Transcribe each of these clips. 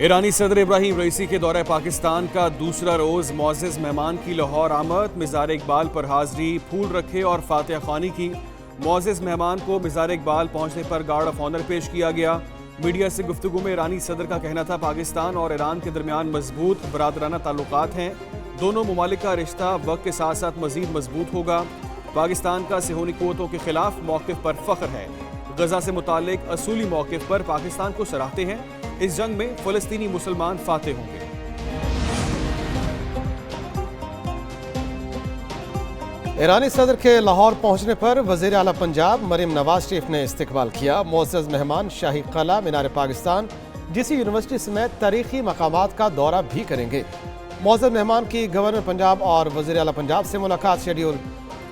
ایرانی صدر Ebrahim Raisi کے دورہ پاکستان کا دوسرا روز معزز مہمان کی لاہور آمد، مزار اقبال پر حاضری، پھول رکھے اور فاتحہ خوانی کی۔ معزز مہمان کو مزار اقبال پہنچنے پر گارڈ آف آنر پیش کیا گیا۔ میڈیا سے گفتگو میں ایرانی صدر کا کہنا تھا پاکستان اور ایران کے درمیان مضبوط برادرانہ تعلقات ہیں، دونوں ممالک کا رشتہ وقت کے ساتھ ساتھ مزید مضبوط ہوگا۔ پاکستان کا صہیونی قوتوں کے خلاف موقف پر فخر ہے، غزہ سے متعلق اصولی موقف پر پاکستان کو سراہتے ہیں، اس جنگ میں فلسطینی مسلمان فاتح ہوں گے۔ ایرانی صدر کے لاہور پہنچنے پر وزیر اعلیٰ پنجاب مریم نواز شریف نے استقبال کیا۔ معزز مہمان شاہی قلعہ، مینار پاکستان، ڈی سی یونیورسٹی سمیت تاریخی مقامات کا دورہ بھی کریں گے۔ معزز مہمان کی گورنر پنجاب اور وزیر اعلیٰ پنجاب سے ملاقات شیڈیول۔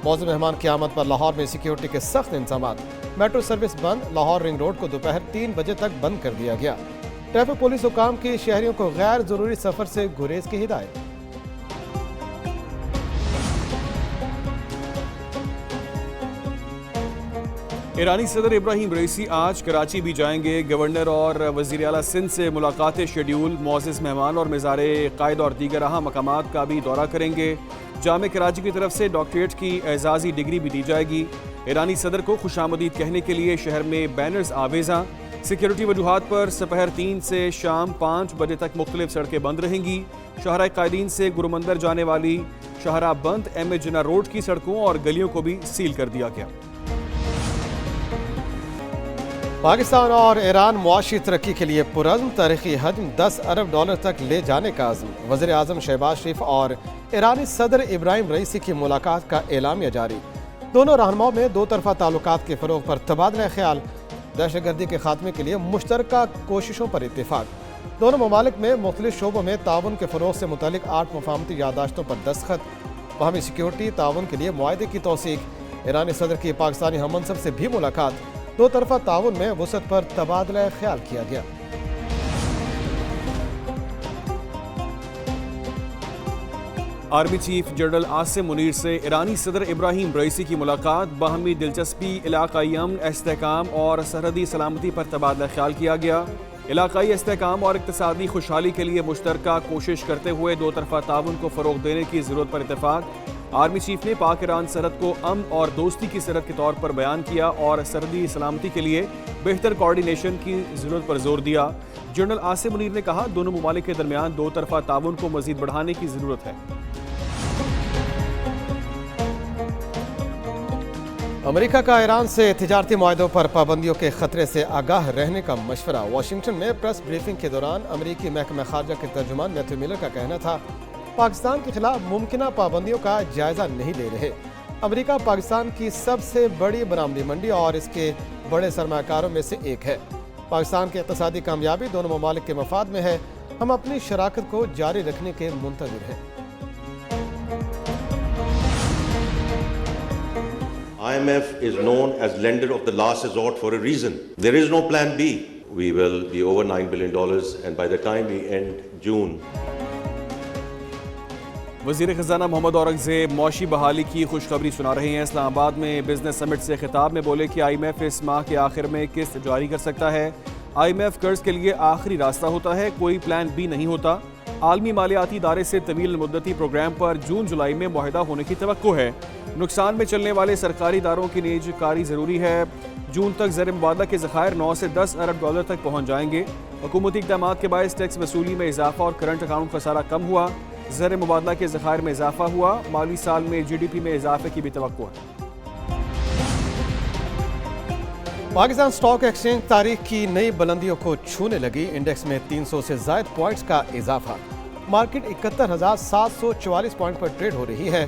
معزز مہمان کی آمد پر لاہور میں سیکیورٹی کے سخت انتظامات، میٹرو سروس بند، لاہور رنگ روڈ کو دوپہر 3 بجے تک بند کر دیا گیا۔ ٹریفک پولیس حکام کی شہریوں کو غیر ضروری سفر سے گریز کی ہدایت۔ ایرانی صدر ابراہیم رئیسی آج کراچی بھی جائیں گے۔ گورنر اور وزیر اعلیٰ سندھ سے ملاقاتیں شیڈیول۔ معزز مہمان اور مزار قائد اور دیگر اہم مقامات کا بھی دورہ کریں گے۔ جامعہ کراچی کی طرف سے ڈاکٹریٹ کی اعزازی ڈگری بھی دی جائے گی۔ ایرانی صدر کو خوش آمدید کہنے کے لیے شہر میں بینرز آویزاں۔ سیکیورٹی وجوہات پر سپہر 3 سے شام 5 بجے تک مختلف سڑکیں بند رہیں گی۔ شاہراہ قائدین سے گرومندر جانے والی شاہراہ بند، ایم اے جناح روڈ کی سڑکوں اور گلیوں کو بھی سیل کر دیا گیا۔ پاکستان اور ایران معاشی ترقی کے لیے پرعزم، تاریخی حجم $10 ارب تک لے جانے کا عزم۔ وزیر اعظم شہباز شریف اور ایرانی صدر ابراہیم رئیسی کی ملاقات کا اعلامیہ جاری۔ دونوں رہنماؤں میں دو طرفہ تعلقات کے فروغ پر تبادلہ خیال، دہشت گردی کے خاتمے کے لیے مشترکہ کوششوں پر اتفاق۔ دونوں ممالک میں مختلف شعبوں میں تعاون کے فروغ سے متعلق 8 مفاہمتی یادداشتوں پر دستخط۔ باہمی سیکیورٹی تعاون کے لیے معاہدے کی توثیق۔ ایرانی صدر کی پاکستانی ہم منصب سے بھی ملاقات۔ دو طرفہ تعاون میں وسعت پر تبادلہ خیال کیا گیا۔ Army chief general Asim Munir سے ایرانی صدر ابراہیم رئیسی کی ملاقات۔ باہمی دلچسپی، علاقائی امن، استحکام اور سرحدی سلامتی پر تبادلہ خیال کیا گیا۔ علاقائی استحکام اور اقتصادی خوشحالی کے لیے مشترکہ کوشش کرتے ہوئے دو طرفہ تعاون کو فروغ دینے کی ضرورت پر اتفاق۔ آرمی چیف نے پاک ایران سرحد کو امن اور دوستی کی سرحد کے طور پر بیان کیا اور سرحدی سلامتی کے لیے بہتر کوارڈینیشن کی ضرورت پر زور دیا۔ جنرل عاصم منیر نے کہا دونوں ممالک کے درمیان دو طرفہ تعاون کو مزید بڑھانے کی ضرورت ہے۔ امریکہ کا ایران سے تجارتی معاہدوں پر پابندیوں کے خطرے سے آگاہ رہنے کا مشورہ۔ واشنگٹن میں پریس بریفنگ کے دوران امریکی محکمہ خارجہ کے ترجمان میتھیو میلر کا کہنا تھا پاکستان کے خلاف ممکنہ پابندیوں کا جائزہ نہیں لے رہے۔ امریکہ پاکستان کی سب سے بڑی برآمدی منڈی اور اس کے بڑے سرمایہ کاروں میں سے ایک ہے۔ پاکستان کی اقتصادی کامیابی دونوں ممالک کے مفاد میں ہے۔ ہم اپنی شراکت کو جاری رکھنے کے منتظر ہیں۔ IMF is known as lender of the last resort for a reason. There is no plan B. We will be over $9 billion and by the time we end June. وزیر خزانہ محمد اورنگزیب معاشی بحالی کی خوشخبری سنا رہے ہیں۔ اسلام آباد میں بزنس سمٹ سے خطاب میں بولے کہ IMF اس ماہ کے آخر میں قسط جاری کر سکتا ہے۔ IMF قرض کے لیے آخری راستہ ہوتا ہے، کوئی پلان بی نہیں ہوتا۔ عالمی مالیاتی ادارے سے طویل مدتی پروگرام پر جون جولائی میں معاہدہ ہونے کی توقع ہے۔ نقصان میں چلنے والے سرکاری اداروں کی نیز کاری ضروری ہے۔ جون تک زر مبادلہ کے ذخائر $9 سے $10 ارب تک پہنچ جائیں گے۔ حکومتی اقدامات کے باعث ٹیکس وصولی میں اضافہ اور کرنٹ اکاؤنٹ خسارہ کم ہوا۔ زر مبادلہ کے ذخائر میں اضافہ ہوا۔ مالی سال میں GDP میں اضافے کی بھی توقع ہے۔ پاکستان سٹاک ایکسچینج تاریخ کی نئی بلندیوں کو چھونے لگی۔ انڈیکس میں 300 سے زائد پوائنٹس کا اضافہ۔ مارکیٹ 71,744 پوائنٹ پر ٹریڈ ہو رہی ہے۔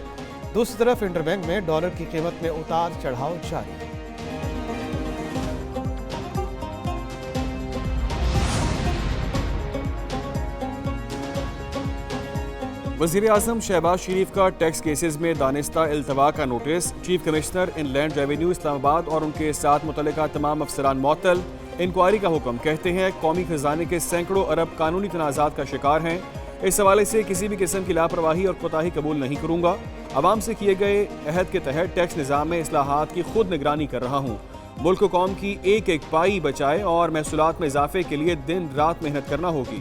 دوسری طرف انٹر بینک میں ڈالر کی قیمت میں اتار چڑھاؤ جاری۔ وزیر اعظم شہباز شریف کا ٹیکس کیسز میں دانستہ التوا کا نوٹس۔ چیف کمشنر ان لینڈ ریونیو اسلام آباد اور ان کے ساتھ متعلقہ تمام افسران معطل۔ انکوائری کا حکم۔ کہتے ہیں قومی خزانے کے سینکڑوں ارب قانونی تنازعات کا شکار ہیں۔ اس حوالے سے کسی بھی قسم کی لاپرواہی اور کوتاہی قبول نہیں کروں گا۔ عوام سے کیے گئے عہد کے تحت ٹیکس نظام میں اصلاحات کی خود نگرانی کر رہا ہوں۔ ملک کو قوم کی ایک ایک پائی بچائے اور محصولات میں اضافے کے لیے دن رات محنت کرنا ہوگی۔